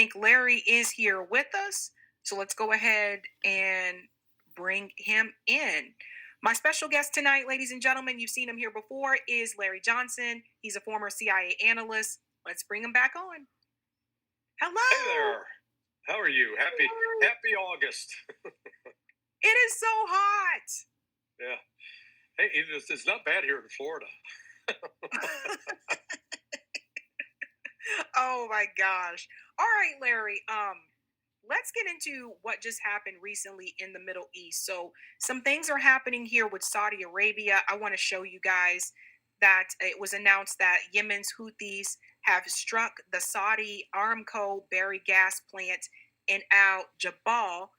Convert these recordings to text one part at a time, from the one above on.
think Larry is here with us. So let's go ahead and bring him in. My special guest tonight, ladies and gentlemen, you've seen him here before, is Larry Johnson. He's a former CIA analyst. Let's bring him back on. Hey Hello. there. How are you? Happy August. It is so hot. Yeah. Hey, it's not bad here in Florida. Oh my gosh. All right, Larry. Let's get into what just happened recently in the Middle East. So, some things are happening here with Saudi Arabia. I want to show you guys that it was announced that Yemen's Houthis have struck the Saudi Aramco Berry gas plant in Al Jabal.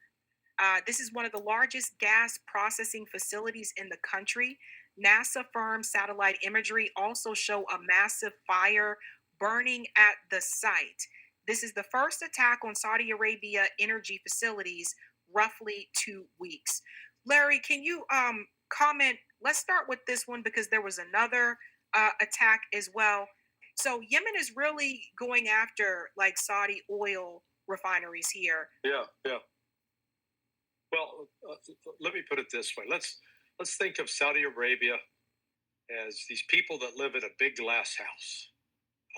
This is one of the largest gas processing facilities in the country. NASA firm satellite imagery also show a massive fire burning at the site. This is the first attack on Saudi Arabia energy facilities roughly 2 weeks. Larry, can you comment? Let's start with this one because there was another attack as well. So Yemen is really going after like Saudi oil refineries here. Yeah. Well, let me put it this way. Let's think of Saudi Arabia as these people that live in a big glass house.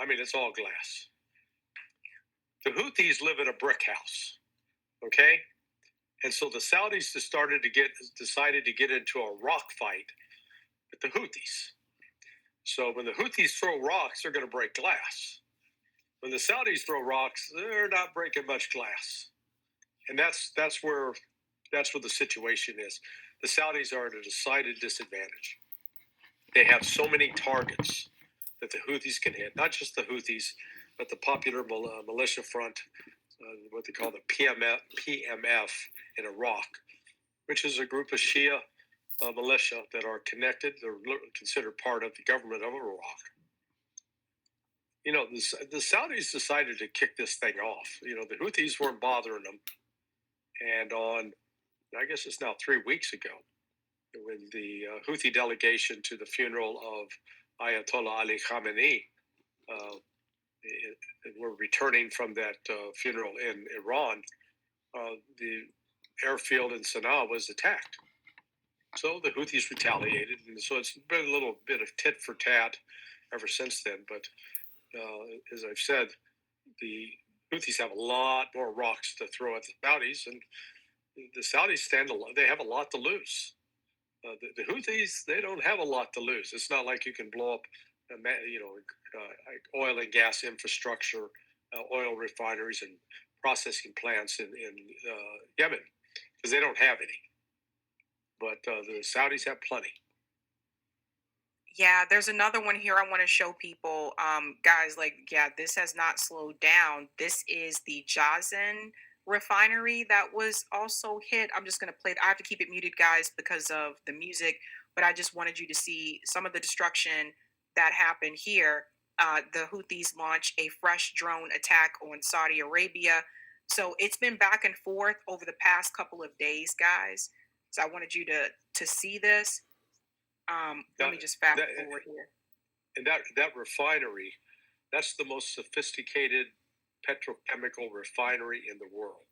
I mean, it's all glass. The Houthis live in a brick house. Okay? And so the Saudis decided to get into a rock fight with the Houthis. So when the Houthis throw rocks, they're going to break glass. When the Saudis throw rocks, they're not breaking much glass. And that's where the situation is. The Saudis are at a decided disadvantage. They have so many targets that the Houthis can hit. Not just the Houthis, but the popular militia front, what they call the PMF in Iraq, which is a group of Shia militia that are connected. They're considered part of the government of Iraq. You know, the Saudis decided to kick this thing off. You know, the Houthis weren't bothering them. And I guess it's now 3 weeks ago, when the Houthi delegation to the funeral of Ayatollah Ali Khamenei were returning from that funeral in Iran, the airfield in Sana'a was attacked. So the Houthis retaliated, and so it's been a little bit of tit for tat ever since then. But as I've said, the Houthis have a lot more rocks to throw at the Saudis, and the Saudis they have a lot to lose. The Houthis, they don't have a lot to lose. It's not like you can blow up, oil and gas infrastructure, oil refineries and processing plants in Yemen, because they don't have any. But the Saudis have plenty. Yeah, there's another one here I want to show people. Guys, like, yeah, this has not slowed down. This is the Jazan refinery that was also hit. I'm just going to play I have to keep it muted, guys, because of the music, but I just wanted you to see some of the destruction that happened here. The Houthis launched a fresh drone attack on Saudi Arabia. So it's been back and forth over the past couple of days, guys. So I wanted you to see this. Let me just fast forward here. And that refinery, that's the most sophisticated petrochemical refinery in the world.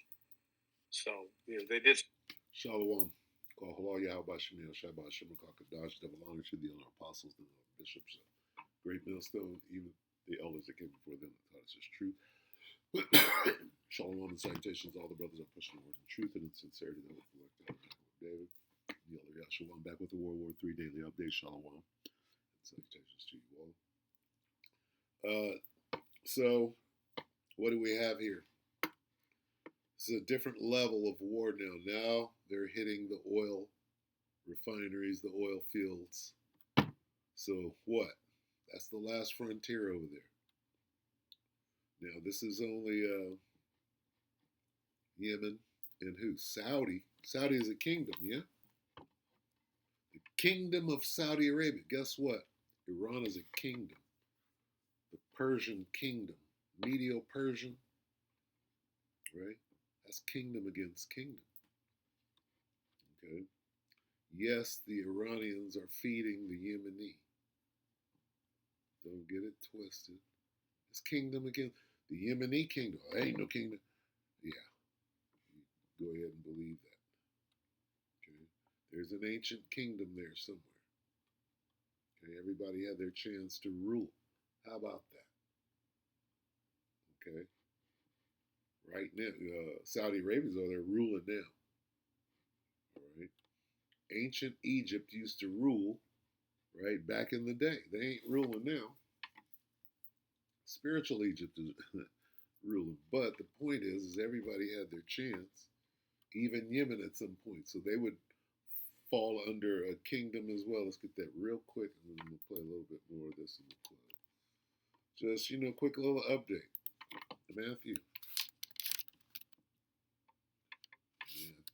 So they did. Shalom. Call halal Yahweh Shemil Shabbat Shemaka Kadash Devil honor to the honor apostles, the bishops, great millstone, even the elders that came before them that taught us is true. Shalom and salutations, all the brothers are pushing the word in truth and in sincerity that would collect David. Yellow Yahshua, I'm back with the WW3 Daily Update. Shalom. And salutations to you all. So, what do we have here? This is a different level of war now. Now they're hitting the oil refineries, the oil fields. So what? That's the last frontier over there. Now this is only Yemen and who? Saudi. Saudi is a kingdom, yeah? The kingdom of Saudi Arabia. Guess what? Iran is a kingdom. The Persian kingdom. Medo-Persian. Right? That's kingdom against kingdom. Okay? Yes, the Iranians are feeding the Yemeni. Don't get it twisted. It's kingdom against. The Yemeni kingdom. There ain't no kingdom. Yeah, go ahead and believe that. Okay, there's an ancient kingdom there somewhere. Okay, everybody had their chance to rule. How about that? Okay, right now, Saudi Arabia's over there ruling now. All right, ancient Egypt used to rule. Right back in the day, they ain't ruling now. Spiritual Egypt is ruling, but the point is everybody had their chance. Even Yemen at some point, so they would fall under a kingdom as well. Let's get that real quick, and then we'll play a little bit more of this in the club. Just quick little update. Matthew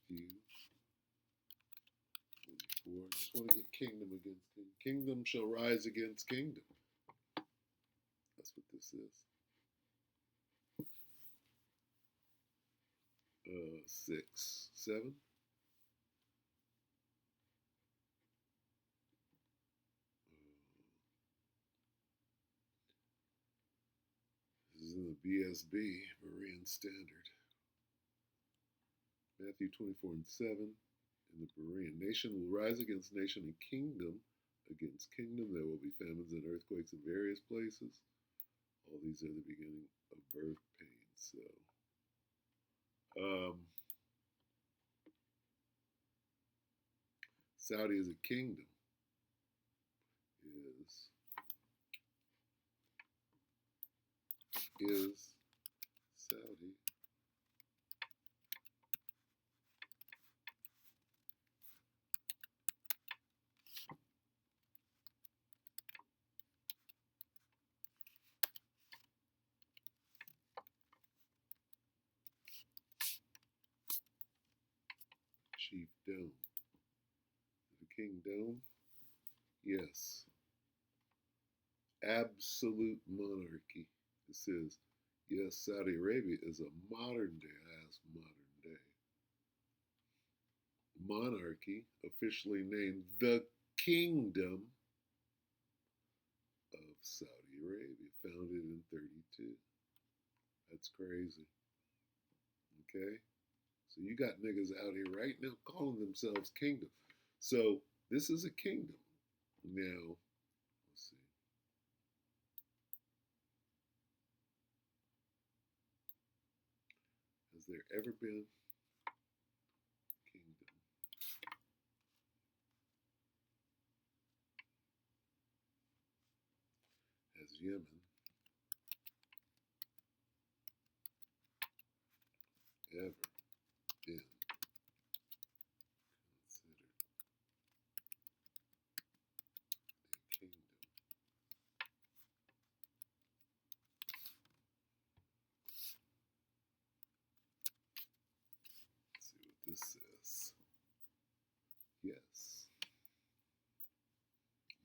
24. Just want to get kingdom against kingdom. Kingdom shall rise against kingdom. That's what this is. 6, 7. This is in the BSB, Berean Standard. Matthew 24 and 7. In the Berean, nation will rise against nation and kingdom against kingdom. There will be famines and earthquakes in various places. All these are the beginning of birth pains. So, Saudi as a kingdom is Saudi chiefdom. The kingdom, yes. Absolute monarchy. It says, yes, Saudi Arabia is a modern day, monarchy, officially named the Kingdom of Saudi Arabia, founded in 32. That's crazy. Okay? So you got niggas out here right now calling themselves kingdom. So this is a kingdom. Now, let's see. Has there ever been kingdom? Has Yemen ever been considered a kingdom? Let's see what this says. Yes.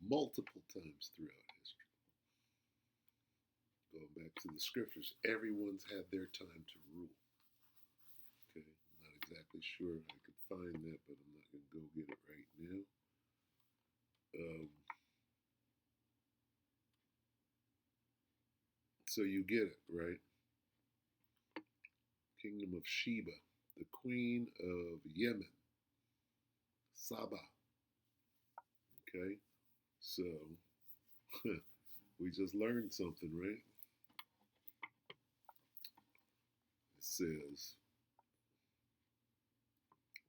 Multiple times throughout history. Going back to the scriptures, everyone's had their time to rule. Okay, I'm not exactly sure I could find that, but I'm not going to go get it right now. So you get it, right? Kingdom of Sheba, the queen of Yemen, Saba. Okay, so we just learned something, right? It says,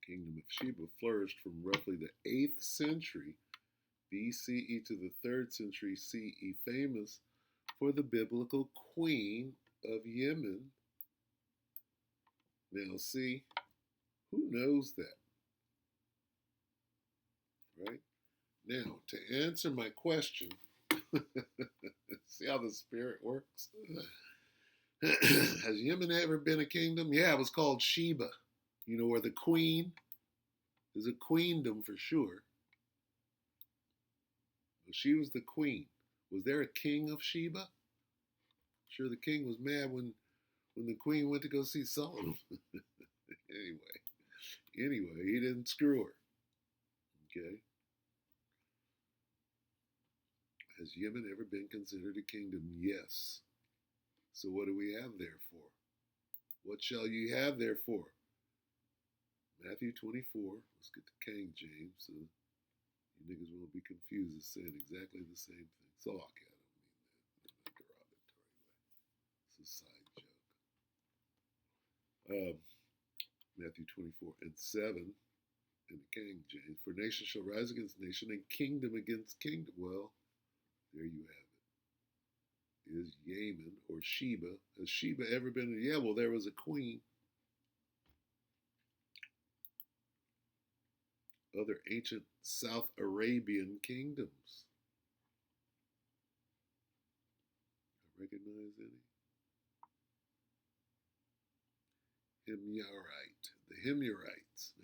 Kingdom of Sheba flourished from roughly the 8th century BCE to the 3rd century CE, famous for the biblical queen of Yemen. Now, see, who knows that? Right? Now, to answer my question, see how the spirit works? Has Yemen ever been a kingdom? Yeah, it was called Sheba. Where the queen is a queendom for sure. She was the queen. Was there a king of Sheba? Sure, the king was mad when the queen went to go see Solomon. anyway, he didn't screw her. Okay. Has Yemen ever been considered a kingdom? Yes. So what do we have therefore? What shall ye have therefore? Matthew 24. Let's get to King James so you niggas won't be confused. It's saying exactly the same thing. So I don't mean that in a derogatory way. It's a side joke. Matthew 24 and 7 in the King James. For nation shall rise against nation and kingdom against kingdom. Well, there you have it. Is Yemen or Sheba. Has Sheba ever been? Yeah, well, there was a queen. Other ancient South Arabian kingdoms. Recognize any? Himyarite. The Himyarites.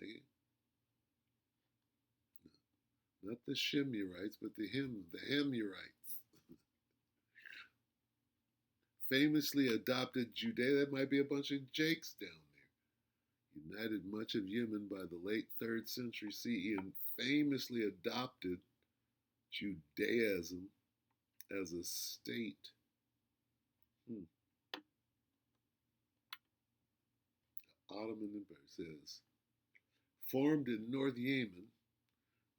Not the Shimyarites, but the Himyarites. Famously adopted Judea. That might be a bunch of Jakes down there. United much of Yemen by the late 3rd century CE and famously adopted Judaism as a state. Ottoman Empire says, formed in North Yemen,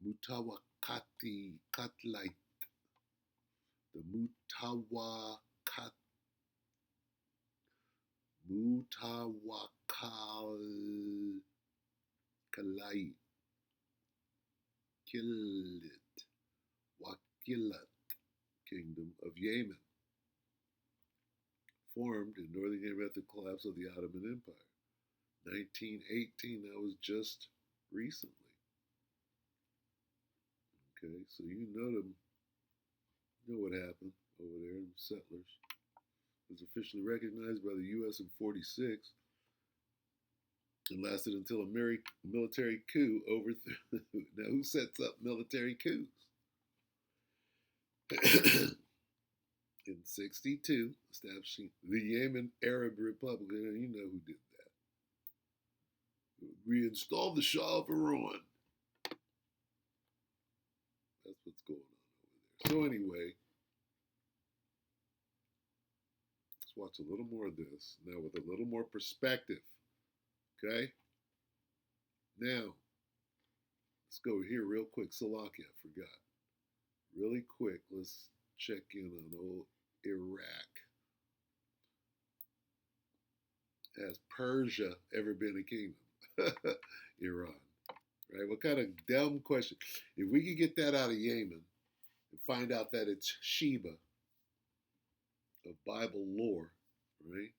Mutawakati Katlite, the Mutawakalite, Wakilat Kingdom of Yemen, formed in northern Yemen at the collapse of the Ottoman Empire. 1918, that was just recently. Okay, so you know what happened over there, the settlers. It was officially recognized by the U.S. in 46 and lasted until a military coup overthrew. Now, who sets up military coups? In 62, establishing the Yemen Arab Republic. And you know who did that. Reinstalled the Shah of Iran. That's what's going on over there. So anyway, let's watch a little more of this now with a little more perspective. Okay? Now, let's go here real quick. Salaki, I forgot. Really quick, let's check in on old Iraq. Has Persia ever been a kingdom? Iran. Right? What kind of dumb question? If we could get that out of Yemen and find out that it's Sheba of Bible lore, right?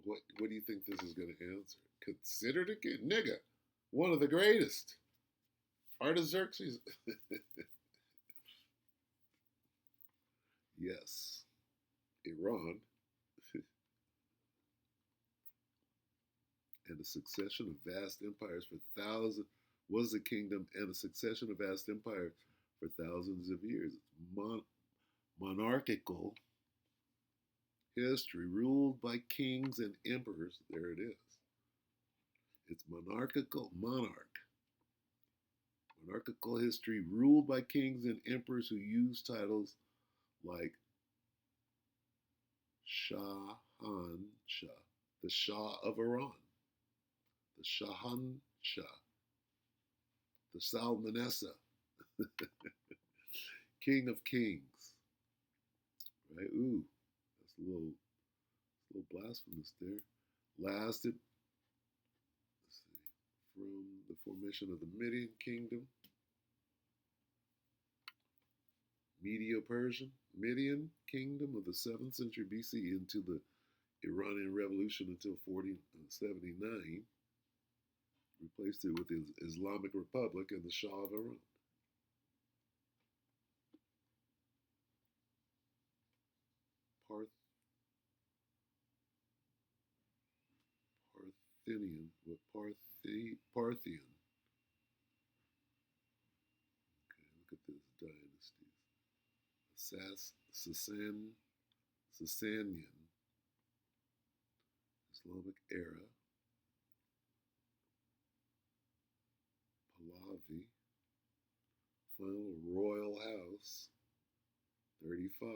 What do you think this is going to answer? Considered a king? Nigga, one of the greatest. Artaxerxes? Yes. Iran. And a succession of vast empires for thousands was a kingdom and a succession of vast empires for thousands of years. It's monarchical history ruled by kings and emperors. There it is. It's monarchical history ruled by kings and emperors who use titles like Shah, the Shah of Iran, the Shah, the Salmanessa, King of Kings. Right? Ooh, that's a little blasphemous there. Lasted, let's see, from the formation of the Median Kingdom, Median Kingdom of the 7th century BC into the Iranian Revolution until 1479, replaced it with the Islamic Republic and the Shah of Iran. Parthian. Okay, look at this dynasties. Sasanian, Islamic era, Pahlavi, final royal house, 35.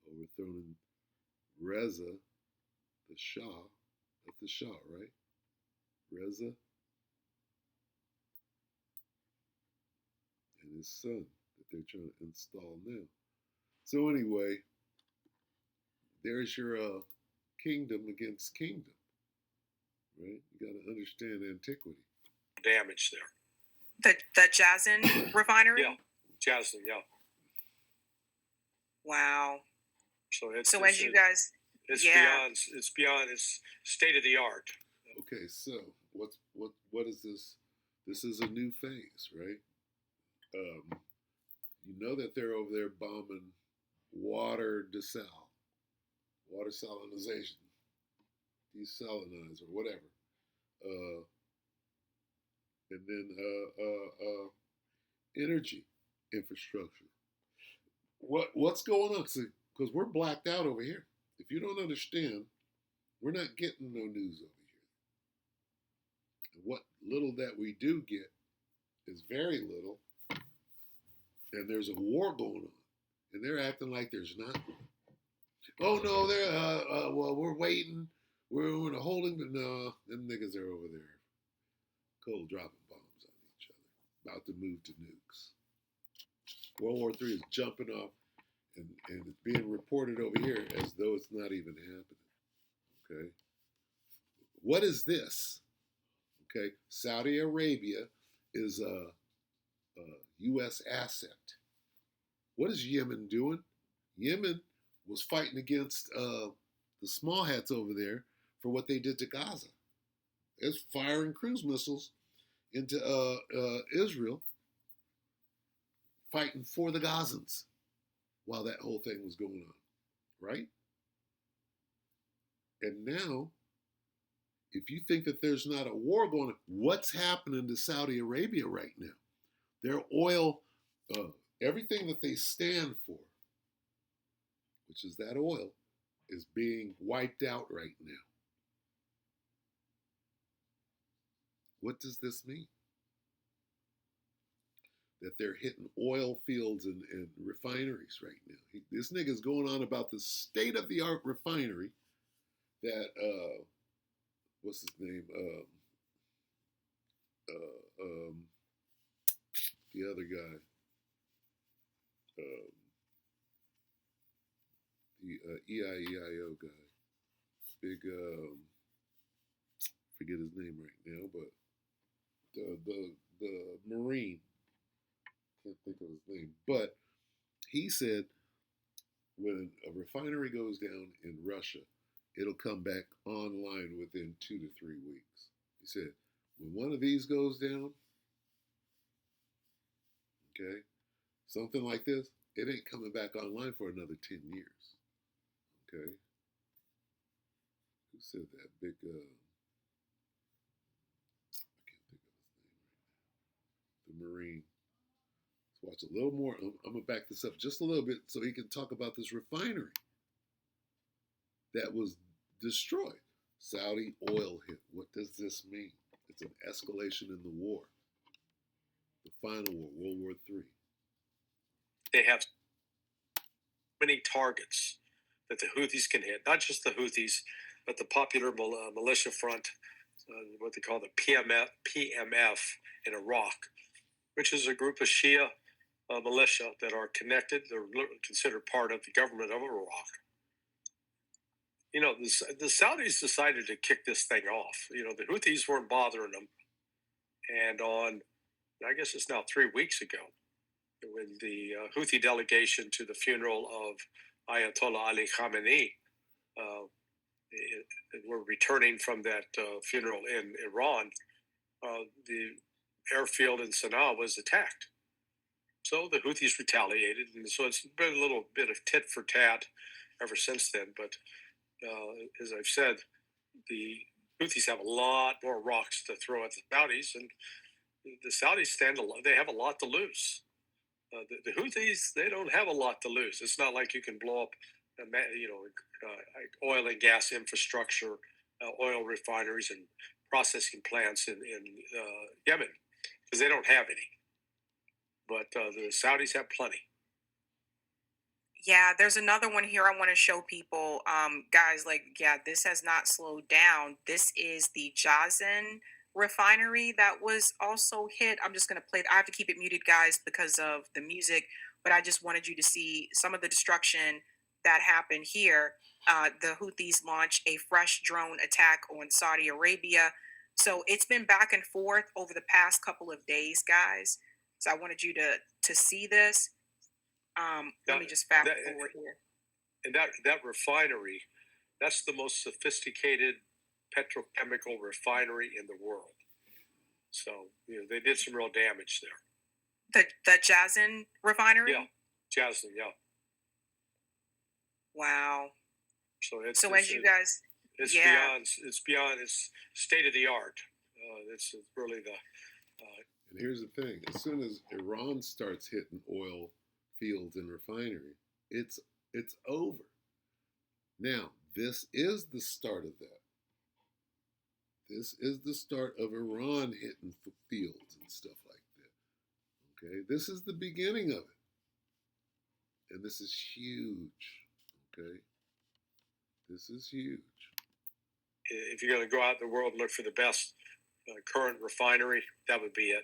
Overthrown in Reza, the Shah. That's the Shah, right? Reza and his son that they're trying to install now. So anyway, there's your kingdom against kingdom, right? You got to understand antiquity. Damage there. The Jazan refinery. Yeah, Jasmine. Yeah. Wow. So as you guys, it's yeah, beyond it's state of the art. Okay, so what is this? This is a new phase, right? You know that they're over there bombing water water salinization, desalinize or whatever, uh, and then energy infrastructure. What's going on? Because we're blacked out over here. If you don't understand, we're not getting no news over here. And what little that we do get is very little, and there's a war going on, and they're acting like there's not. Oh no, they're well, we're waiting, we're in a holding, but no, them niggas are over there, cold dropping bombs on each other, about to move to nukes. World War III is jumping off, and it's being reported over here as though it's not even happening. Okay, what is this? Okay, Saudi Arabia is a U.S. asset. What is Yemen doing? Yemen was fighting against the small hats over there for what they did to Gaza. It's firing cruise missiles into Israel, fighting for the Gazans while that whole thing was going on, right? And now, if you think that there's not a war going on, what's happening to Saudi Arabia right now? Their oil, everything that they stand for, which is that oil, is being wiped out right now. What does this mean? That they're hitting oil fields and refineries right now. This nigga's going on about the state of the art refinery that, what's his name? Uh, um, the other guy, um, the EIEIO guy, big, forget his name right now, but the Marine, can't think of his name, but he said when a refinery goes down in Russia, it'll come back online within 2 to 3 weeks. He said when one of these goes down, okay, something like this, it ain't coming back online for another 10 years. Okay, who said that? Big, I can't think of his name. The Marine. Let's watch a little more. I'm gonna back this up just a little bit so he can talk about this refinery that was destroyed. Saudi oil hit. What does this mean? It's an escalation in the war. The final war, World War III. They have many targets that the Houthis can hit. Not just the Houthis, but the Popular Militia Front, what they call the PMF in Iraq, which is a group of Shia militia that are connected. They're considered part of the government of Iraq. You know, the Saudis decided to kick this thing off. You know, the Houthis weren't bothering them. And on, I guess it's now 3 weeks ago, when the Houthi delegation to the funeral of Ayatollah Ali Khamenei were returning from that funeral in Iran, the airfield in Sana'a was attacked. So the Houthis retaliated, and so it's been a little bit of tit for tat ever since then. But as I've said, the Houthis have a lot more rocks to throw at the Saudis, and the Saudis they have a lot to lose. The Houthis, they don't have a lot to lose. It's not like you can blow up, oil and gas infrastructure, oil refineries and processing plants in Yemen, because they don't have any. But the Saudis have plenty. Yeah, there's another one here I want to show people. Guys, like, yeah, this has not slowed down. This is the Jazan refinery that was also hit. I'm just gonna play. I have to keep it muted, guys, because of the music. But I just wanted you to see some of the destruction that happened here. The Houthis launched a fresh drone attack on Saudi Arabia. So it's been back and forth over the past couple of days, guys. So I wanted you to see this. Let That, me just fast that forward here. and that refinery, that's the most sophisticated petrochemical refinery in the world. So they did some real damage there. The Jazan Yeah, refinery? Jasmine. Yeah. Wow. So So as you guys, it's yeah, beyond it's state of the art. It's really the And here's the thing: as soon as Iran starts hitting oil fields and refinery, it's it's over. Now, this is the start of that. This is the start of Iran hitting fields and stuff like that. Okay, this is the beginning of it, and this is huge. Okay, this is huge. if you're going to go out in the world and look for the best current refinery, that would be it.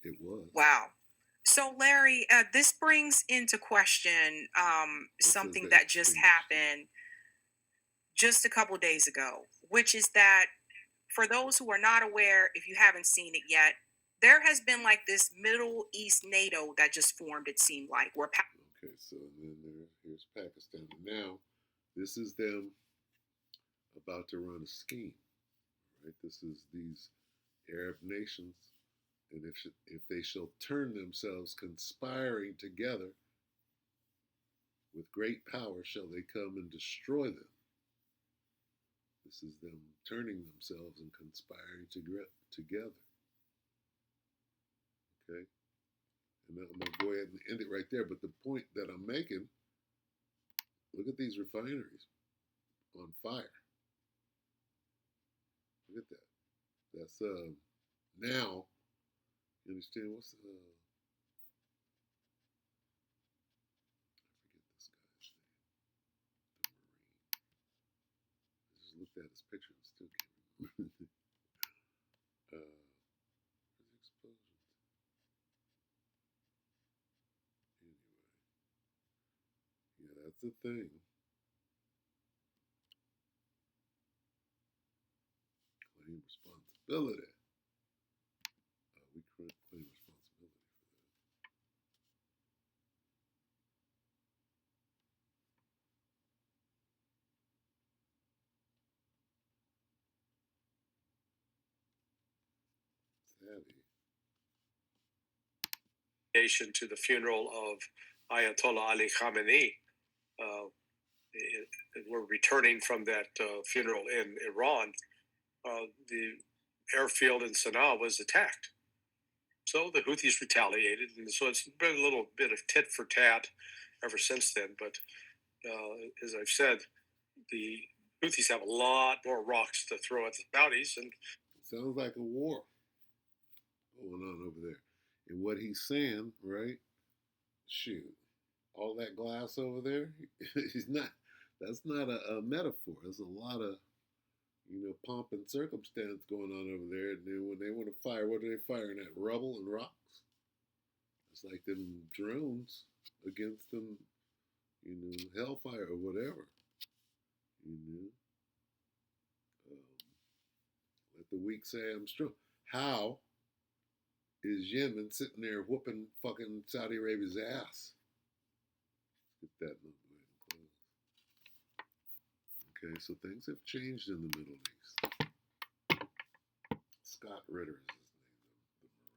It was. wow. So Larry, this brings into question It says something they that just extinguished it. happened just a couple days ago, which is that for those who are not aware, if you haven't seen it yet, there has been like this Middle East NATO that just formed. It seemed like where Okay, so then here's Pakistan. And now, this is them about to run a scheme. Right? This is these Arab nations, and if they shall turn themselves conspiring together with great power, shall they come and destroy them. This is them turning themselves and conspiring together. Okay, and I'm gonna go ahead and end it right there. But the point that I'm making, look at these refineries on fire. Look at that. That's now. You understand what's I forget this guy's name. The Marine. I just looked at his picture and still can't remember. Explosion. Anyway, yeah, that's the thing. Claim responsibility. We could claim responsibility for that. Savvy. To the funeral of Ayatollah Ali Khamenei. Uh, we're returning from that funeral in Iran. The airfield in Sana'a was attacked. So the Houthis retaliated, and so it's been a little bit of tit for tat ever since then. But as I've said, the Houthis have a lot more rocks to throw at the Saudis, and It sounds like a war going on over there. And what he's saying, right? Shoot, all that glass over there, he's not. That's not a metaphor. There's a lot of pomp and circumstance going on over there. And then when they want to fire, what are they firing at? Rubble and rocks. It's like them drones against them, hellfire or whatever. You know, um, let the weak say I'm strong. How is Yemen sitting there whooping fucking Saudi Arabia's ass? Get that number and close. Okay, so things have changed in the Middle East. Scott Ritter is his name, the Marine.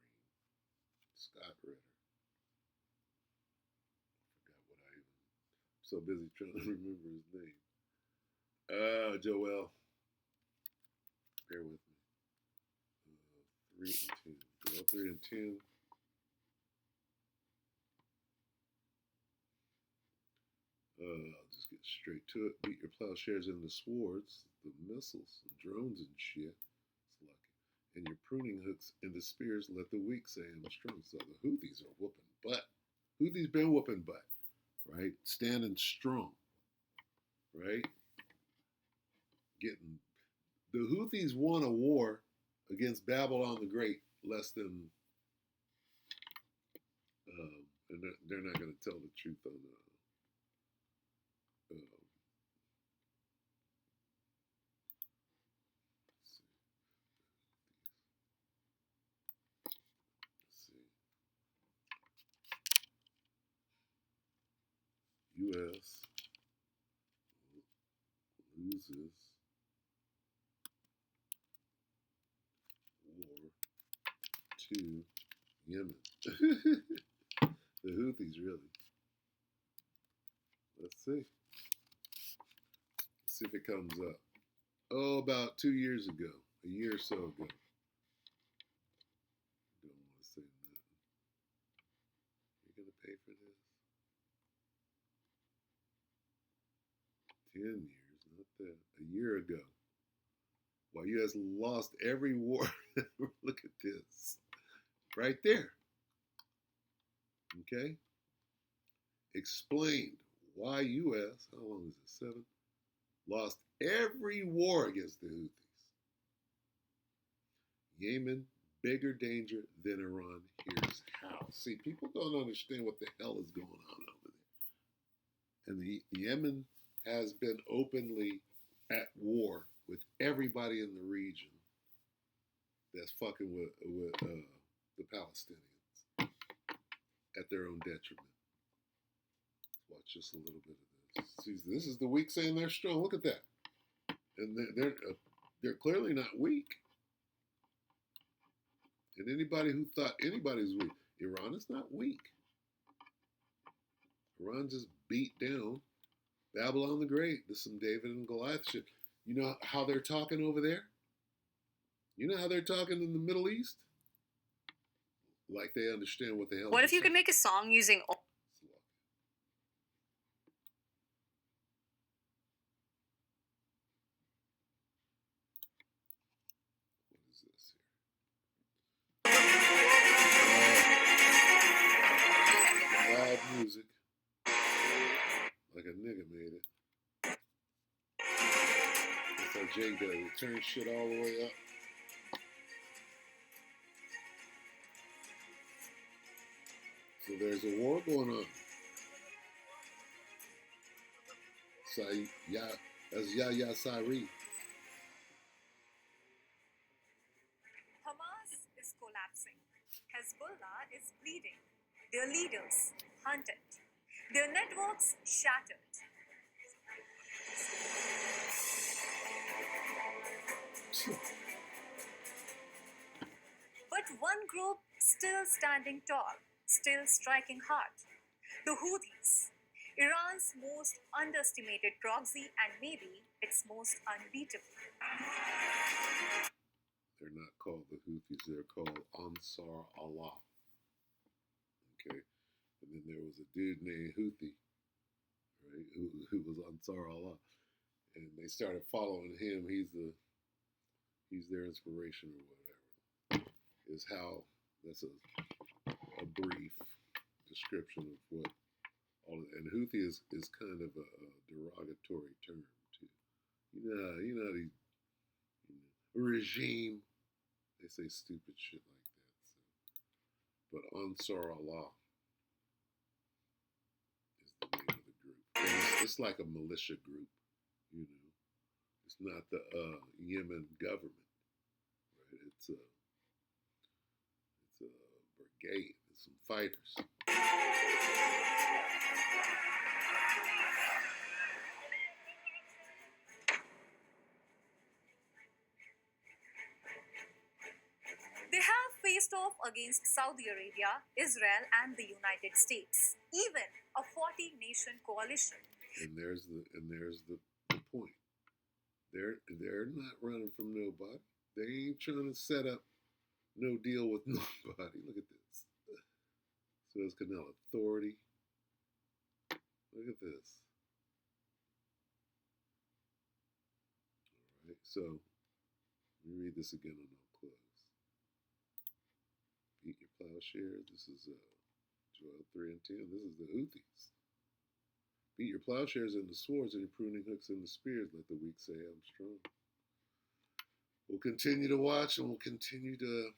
Scott Ritter. Forgot what I even. I'm so busy trying to remember his name. Joel. Bear with me. 3 and 10. Joel 3 and 10. I'll just get straight to it. Beat your plowshares into swords, the missiles, the drones and shit. It's lucky. And your pruning hooks into spears. Let the weak say I'm strong. So the Houthis are whooping butt. Houthis been whooping butt. right? Standing strong, right? Getting the Houthis won a war against Babylon the Great less than, and they're not going to tell the truth on uh, let's see, U.S. loses war to Yemen. The Houthis, really. Let's see. Let's see if it comes up. Oh, about 2 years ago, a year or so ago. Don't want to say nothing. You're gonna pay for this? 10 years, not that. A year ago. While you has lost every war. Look at this. Right there. Okay? Explained why U.S., how long is it? 7? Lost every war against the Houthis. Yemen, bigger danger than Iran. Here's how. See, people don't understand what the hell is going on over there. And the Yemen has been openly at war with everybody in the region that's fucking with the Palestinians at their own detriment. Watch just a little bit of this. See, this is the weak saying they're strong. Look at that, and they're clearly not weak. And anybody who thought anybody's weak, Iran is not weak. Iran just beat down Babylon the Great. This is some David and Goliath shit. You know how they're talking over there? You know how they're talking in the Middle East? Like they understand what the hell. What if you could make a song using What is this here? Loud music. Like a nigga made it. That's how Jay does it. Turn shit all the way up. So there's a war going on. That's Yahya Sari. Hamas is collapsing. Hezbollah is bleeding. Their leaders hunted. Their networks shattered. But one group still standing tall, still striking hard. The Houthis, Iran's most underestimated proxy and maybe its most unbeatable. They're not called the Houthis, they're called Ansar Allah. Okay? And then there was a dude named Houthi, right, who was Ansar Allah. And they started following him. He's their inspiration or whatever. Is how that's a brief description of what all and Houthi is kind of a derogatory term too. You know these regime, they say stupid shit like that. So. But Ansar Allah is the name of the group. And it's like a militia group, you know. It's not the Yemen government, right? It's a brigade. It's some fighters. They have faced off against Saudi Arabia, Israel, and the United States, even a 40-nation coalition. And there's the point. They're not running from nobody. They ain't trying to set up no deal with nobody. Look at this. Suez Canal Authority. Look at this. All right, so let me read this again and I'll close. Beat your plowshare. This is Joel 3 and 10. This is the Houthis. Beat your plowshares into swords and your pruning hooks into spears. Let the weak say, I'm strong. We'll continue to watch and we'll continue to